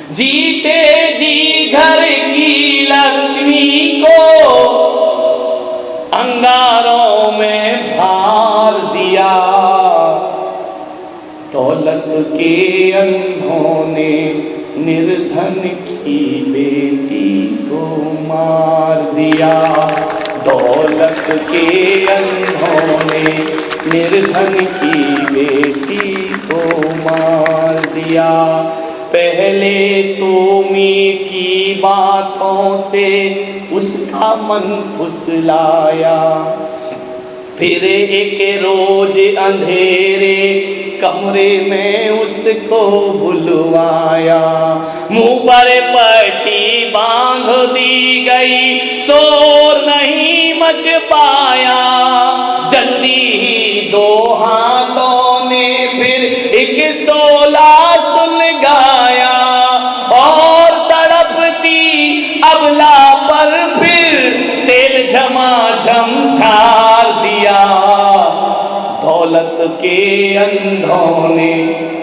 जीते जी घर की लक्ष्मी को अंगारों में भार दिया। दौलत के अंधों ने निर्धन की बेटी को मार दिया। दौलत के अंधों ने निर्धन की बेटी को मार दिया। पहले तो मीठी बातों से उसका मन फुसलाया, फिर एक रोज अंधेरे कमरे में उसको बुलवाया। मुंह पर पट्टी बांध दी गई, शोर नहीं मच पाया। जल्दी ही दो हाथों ने फिर एक सोला सुलगाया और तड़पती अबला पर फिर तेल झमाझम झाड़ दिया। दौलत के अंधों ने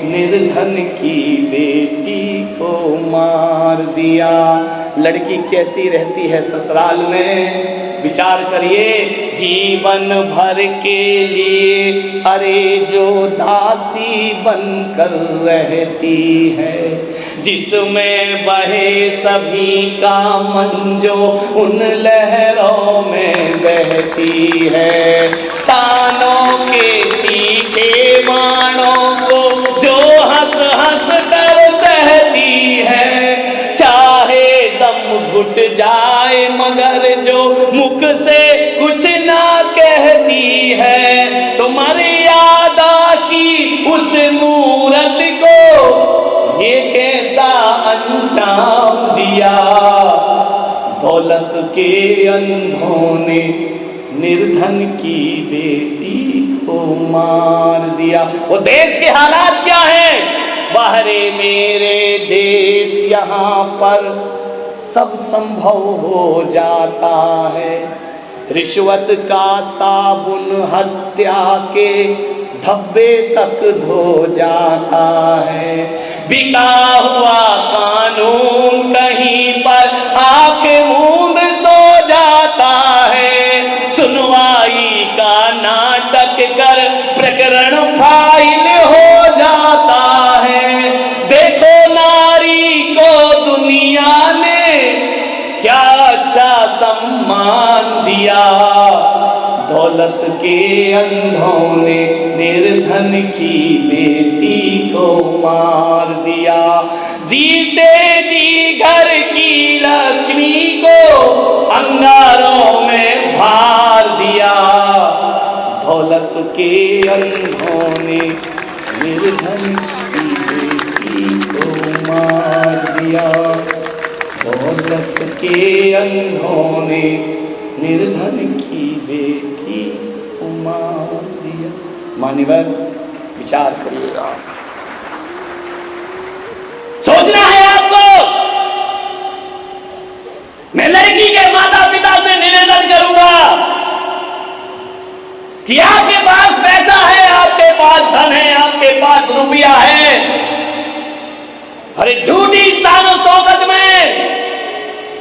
निर्धन की बेटी को मार दिया। लड़की कैसी रहती है ससुराल में, विचार करिए। जीवन भर के लिए अरे जो दासी बनकर रहती है, जिसमें बहे सभी का मन जो उन लहरों में बहती है। तानों के तीखे बाणों को जो हंस हंस कर सहती है। चाहे दम घुट जाए मगर जो मुख से कुछ ना कहती है। तो मर्यादा की उस मूरत को ये कैसा अंजाम दिया। दौलत के अंधों ने निर्धन की बेटी को मार दिया। वो देश के हालात क्या हैं? बाहरे मेरे देश यहाँ पर सब संभव हो जाता है। रिश्वत का साबुन हत्या के धब्बे तक धो जाता है। बिका हुआ कानून कहीं पर आंख मूंद सो जाता है। सुनवाई का नाटक कर प्रकरण फाइल हो जाता है। देखो नारी को दुनिया ने क्या अच्छा सम्मान दिया। दौलत के अंधों ने निर्धन की बेटी को मार दिया। जीते जी घर की लक्ष्मी को अंगारों में भार दिया। दौलत के अंधों ने निर्धन की बेटी को मार दिया। दौलत के अंधों ने निर्धन की बेटी को मार दिया। मान्यवर विचार करिएगा, सोचना है आपको। मैं लड़की के माता पिता से निवेदन करूंगा कि आपके पास पैसा है, आपके पास धन है, आपके पास रुपया है, अरे झूठी शानो शौकत में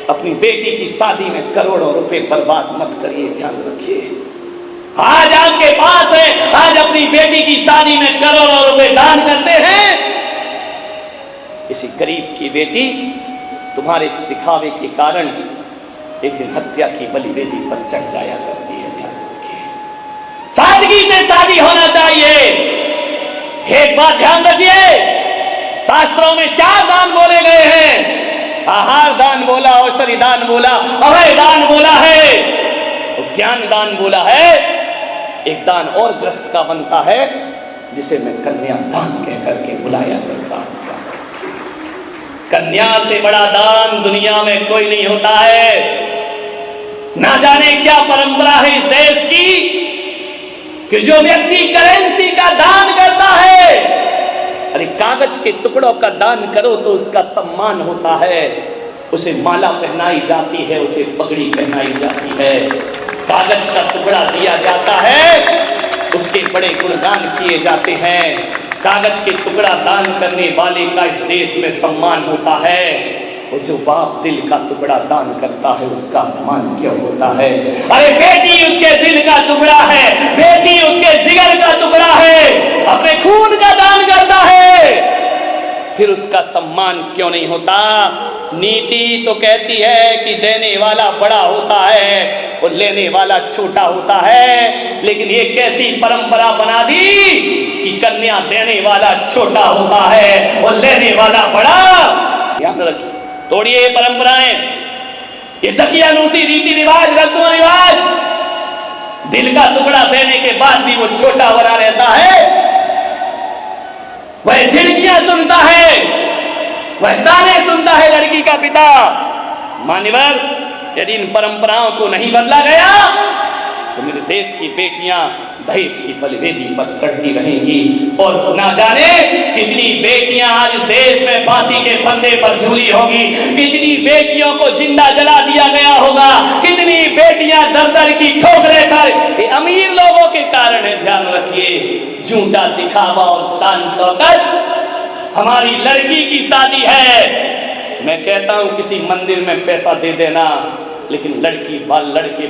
अपनी बेटी की शादी में करोड़ों रुपए बर्बाद मत करिए। ध्यान रखिए, आज आपके पास है, आज अपनी बेटी की शादी में करोड़ों रुपए दान करते हैं। किसी गरीब की बेटी तुम्हारे इस दिखावे के कारण एक दिन हत्या की बलिवेदी पर चढ़ जाया करती है। ध्यान रखिए, सादगी से शादी होना चाहिए। एक बात ध्यान रखिए, शास्त्रों में 4 दान बोले गए हैं। आहार दान बोला, औषधि दान बोला, अभय दान बोला है, और ज्ञान दान बोला है। एक दान और ग्रस्त का बनता है जिसे मैं कन्या दान कह करके बुलाया करता हूं। कन्या से बड़ा दान दुनिया में कोई नहीं होता है। ना जाने क्या परंपरा है इस देश की कि जो व्यक्ति करेंसी का दान करता है, अरे कागज के टुकड़ों का दान करो तो उसका सम्मान होता है। उसे माला पहनाई जाती है, उसे पगड़ी पहनाई जाती है। कागज का टुकड़ा दिया जाता है, उसके बड़े गुणगान किए जाते हैं। कागज के टुकड़ा दान करने वाले का इस देश में सम्मान होता है, वो जो बाप दिल का टुकड़ा दान करता है उसका अपमान क्यों होता है? अरे बेटी उसके दिल का टुकड़ा है, बेटी उसके जिगर का टुकड़ा है, अपने खून का दान करता है, फिर उसका सम्मान क्यों नहीं होता? नीति तो कहती है कि देने वाला बड़ा होता है और लेने वाला छोटा होता है, लेकिन ये कैसी परंपरा बना दी कि कन्या देने वाला छोटा होता है और लेने वाला बड़ा। याद रखिए, तोड़िए ये परंपराएं, ये दकियानूसी रीति रिवाज, रस्म रिवाज। दिल का टुकड़ा देने के बाद भी वो छोटा बना रहता है, वह झिड़कियां सुनता है, वह ताने सुनता है लड़की का पिता। मान्यवर, यदि इन परंपराओं को नहीं बदला गया तो मेरे देश की बेटियां दहेज की बलिवेदी पर चढ़ती रहेंगी और ना जाने कितनी बेटियां आज इस देश में फांसी के फंदे पर झूली होगी, कितनी बेटियों को जिंदा जला दिया गया होगा, कितनी बेटियां दर दर की ठोकरें खा। ये अमीर लोगों के कारण है, ध्यान रखिए। झूठा दिखावा और शान शौकत। हमारी लड़की की शादी है, मैं कहता हूं किसी मंदिर में पैसा दे देना, लेकिन लड़के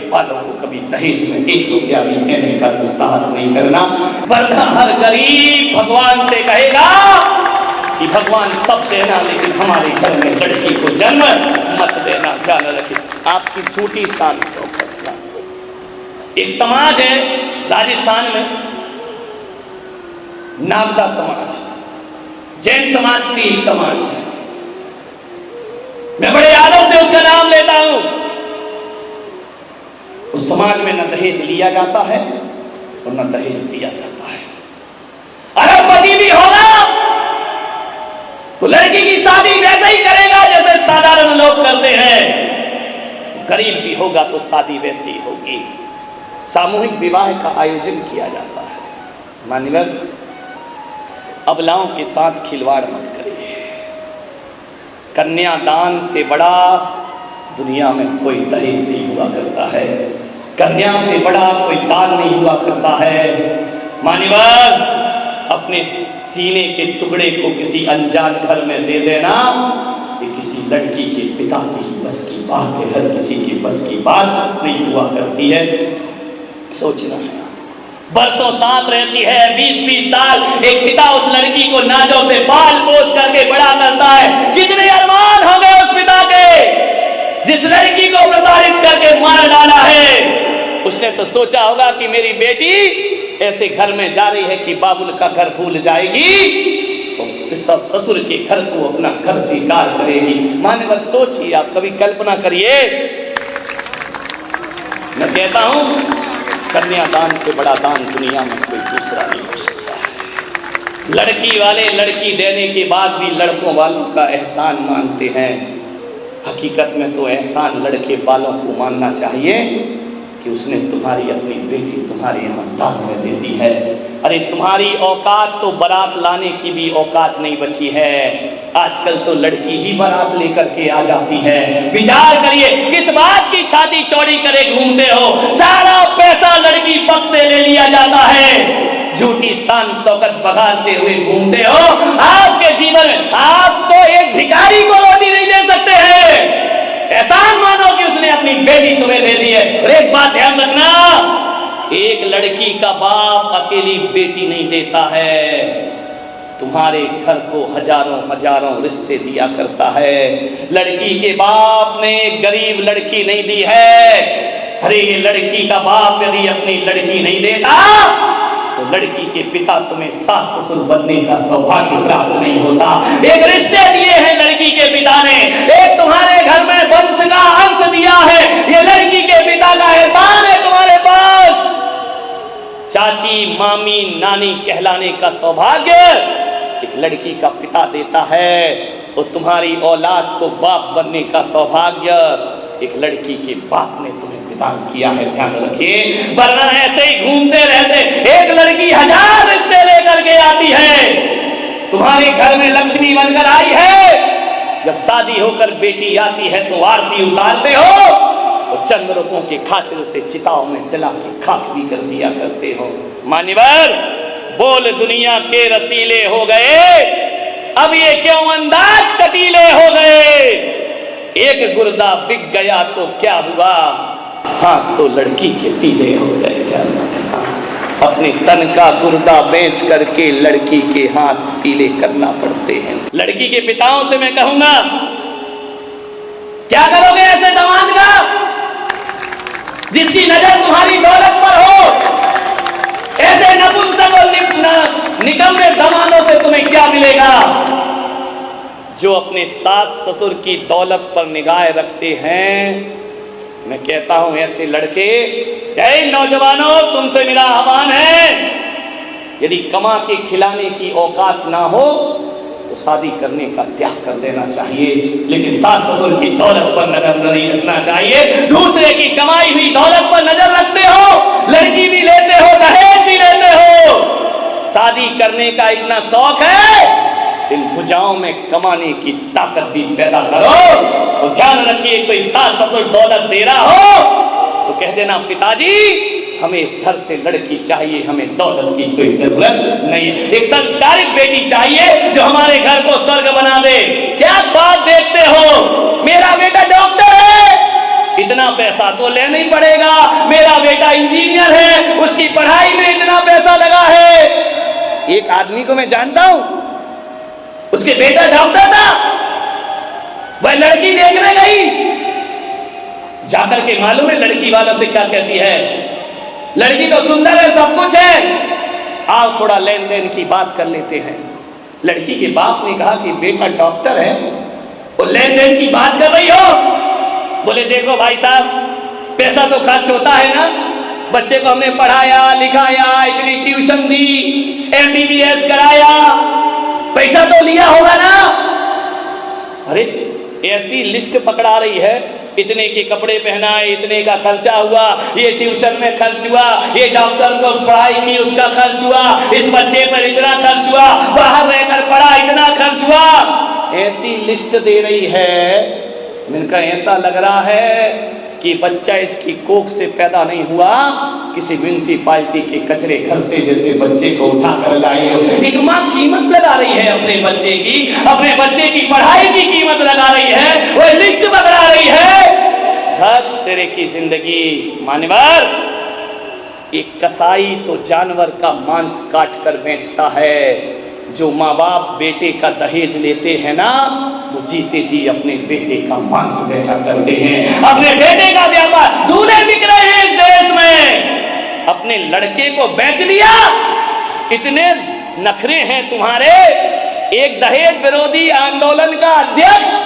बालों को कभी दहेज में 1 रुपया भी देने का तो साहस नहीं करना, वरना हर गरीब भगवान से कहेगा कि भगवान सब देना लेकिन हमारे घर में लड़की को जन्म मत देना। ध्यान रखिए, आपकी झूठी शान शौकत। एक समाज है राजस्थान में, नागदा समाज, जैन समाज की एक समाज है, मैं बड़े आदर से उसका नाम लेता हूं। उस समाज में न दहेज लिया जाता है और न दहेज दिया जाता है। अरबपति भी होगा तो लड़की की शादी वैसे ही करेगा जैसे साधारण लोग करते हैं, गरीब भी होगा तो शादी वैसी ही होगी। सामूहिक विवाह का आयोजन किया जाता है। मान्यवर, अबलाओं के साथ खिलवाड़ मत करिए। कन्यादान से बड़ा दुनिया में कोई दहेज नहीं हुआ करता है, कन्या से बड़ा कोई दान नहीं हुआ करता है। मान्यवर, अपने सीने के टुकड़े को किसी अनजान घर में दे देना ये किसी लड़की के पिता की बस की बात है, हर किसी की बस की बात नहीं हुआ करती है। सोचना है, बरसों साथ रहती है, 20-20 साल, एक पिता उस लड़की को नाजों से पाल पोस करके बड़ा करता है। कितने अरमान हो गए उस पिता के जिस लड़की को प्रताड़ित करके मार डाला है। उसने तो सोचा होगा कि मेरी बेटी ऐसे घर में जा रही है कि बाबुल का घर भूल जाएगी तो सब ससुर के घर को अपना घर स्वीकार करेगी। मान्यवर, सोचिए, आप कभी कल्पना करिए। मैं कहता हूं कन्यादान से बड़ा दान दुनिया में कोई दूसरा नहीं हो सकता है। लड़की वाले लड़की देने के बाद भी लड़कों वालों का एहसान मानते हैं। हकीकत में तो एहसान लड़के वालों को मानना चाहिए कि उसने तुम्हारी अपनी बेटी तुम्हारे यहाँ दान में दे दी है। अरे तुम्हारी औकात तो बारात लाने की भी औकात नहीं बची है। आजकल तो लड़की ही बारात लेकर के आ जाती है। विचार करिए, किस बात की छाती चौड़ी करे घूमते हो? सारा पैसा लड़की पक्ष से ले लिया जाता है, झूठी शान शौकत बघारते हुए घूमते हो। आपके जीवन में आप तो एक भिखारी को रोटी नहीं दे सकते हैं, एहसान मानो कि उसने अपनी बेटी तुम्हें दे दी है। और एक बात ध्यान रखना, एक लड़की का बाप अकेली बेटी नहीं देता है, तुम्हारे घर को हजारों हजारों रिश्ते दिया करता है। लड़की के बाप ने गरीब लड़की नहीं दी है। अरे ये लड़की का बाप यदि अपनी लड़की नहीं देता तो लड़की के पिता तुम्हें सास ससुर बनने का सौभाग्य प्राप्त नहीं होता। एक रिश्ते दिए हैं लड़की के पिता ने, एक तुम्हारे घर में वंश का अंश दिया है, ये लड़की के पिता का एहसान है तुम्हारे पास। चाची, मामी, नानी कहलाने का सौभाग्य एक लड़की का पिता देता है, और तुम्हारी औलाद को बाप बनने का सौभाग्य एक लड़की के बाप ने तुम्हें प्रदान किया है। ध्यान रखिए, वरना ऐसे ही घूमते रहते। एक लड़की 1000 रिश्ते लेकर के आती है, तुम्हारे घर में लक्ष्मी बनकर आई है। जब शादी होकर बेटी आती है तो आरती उतारते हो और चंद रुपयों के खातिर उसे चिताओं में जला के खाक भी कर दिया करते हो। मान्यवर, बोल दुनिया के रसीले हो गए, अब ये क्यों अंदाज कटीले हो गए। एक गुर्दा बिक गया तो क्या हुआ, हाथ तो लड़की के पीले हो गए। क्या अपने तन का गुर्दा बेच करके लड़की के हाथ पीले करना पड़ते हैं। लड़की के पिताओं से मैं कहूंगा, क्या करोगे ऐसे दामाद का जिसकी नजर तुम्हारी दौलत पर हो। ऐसे नपुंसक और निकम्मे दामादों से तुम्हें क्या मिलेगा, जो अपने सास ससुर की दौलत पर निगाह रखते हैं। मैं कहता हूं ऐसे लड़के, नौजवानों, तुमसे मेरा आह्वान है, यदि कमा के खिलाने की औकात ना हो तो शादी करने का त्याग कर देना चाहिए, लेकिन सास ससुर की दौलत पर नजर नहीं रखना चाहिए। दूसरे की कमाई हुई दौलत पर नजर रखते हो, लड़की भी लेते हो, दहेज भी लेते हो, शादी करने का इतना शौक है, इन भुजाओं में कमाने की ताकत भी पैदा करो। और ध्यान रखिए, कोई सास ससुर दौलत दे रहा हो तो कह देना, पिताजी हमें इस घर से लड़की चाहिए, हमें दौलत की कोई जरूरत नहीं है। एक संस्कारित बेटी चाहिए जो हमारे घर को स्वर्ग बना दे। क्या बात देखते हो, मेरा बेटा डॉक्टर है, इतना पैसा तो लेना ही पड़ेगा, मेरा बेटा इंजीनियर है, उसकी पढ़ाई में इतना पैसा लगा है। एक आदमी को मैं जानता हूं, उसके बेटा डॉक्टर था, वह लड़की देखने गई, जाकर के मालूम है लड़की वालों से क्या कहती है, लड़की तो सुंदर है, सब कुछ है, आओ थोड़ा लेन देन की बात कर लेते हैं। लड़की के बाप ने कहा कि बेटा डॉक्टर है और लेन देन की बात कर रही हो। बोले देखो भाई साहब, पैसा तो खर्च होता है ना, बच्चे को हमने पढ़ाया लिखाया, इतनी ट्यूशन दी, MBBS कराया, पैसा तो लिया होगा ना। अरे ऐसी लिस्ट पकड़ा रही है, इतने के कपड़े पहनाए, इतने का खर्चा हुआ, ये ट्यूशन में खर्च हुआ, ये डॉक्टर को पढ़ाई की उसका खर्च हुआ, इस बच्चे पर इतना खर्च हुआ, बाहर रहकर पढ़ा इतना खर्च हुआ, ऐसी लिस्ट दे रही है। इनका ऐसा लग रहा है कि बच्चा इसकी कोख से पैदा नहीं हुआ, किसी म्यूनिसिपालिटी के कचरे घर से जैसे बच्चे को उठा कर लाई हो। एक माँ कीमत लगा रही है अपने बच्चे की, अपने बच्चे की पढ़ाई की कीमत लगा रही है, वो लिस्ट बना रही है। धत तेरे की जिंदगी मानवर, एक कसाई तो जानवर का मांस काट कर बेचता है, जो माँ बाप बेटे का दहेज लेते हैं ना, वो जीते जी अपने बेटे का मांस बेचा करते हैं, अपने बेटे का व्यापार। दूल्हे बिक रहे हैं इस देश में, अपने लड़के को बेच लिया। इतने नखरे हैं तुम्हारे। एक दहेज विरोधी आंदोलन का अध्यक्ष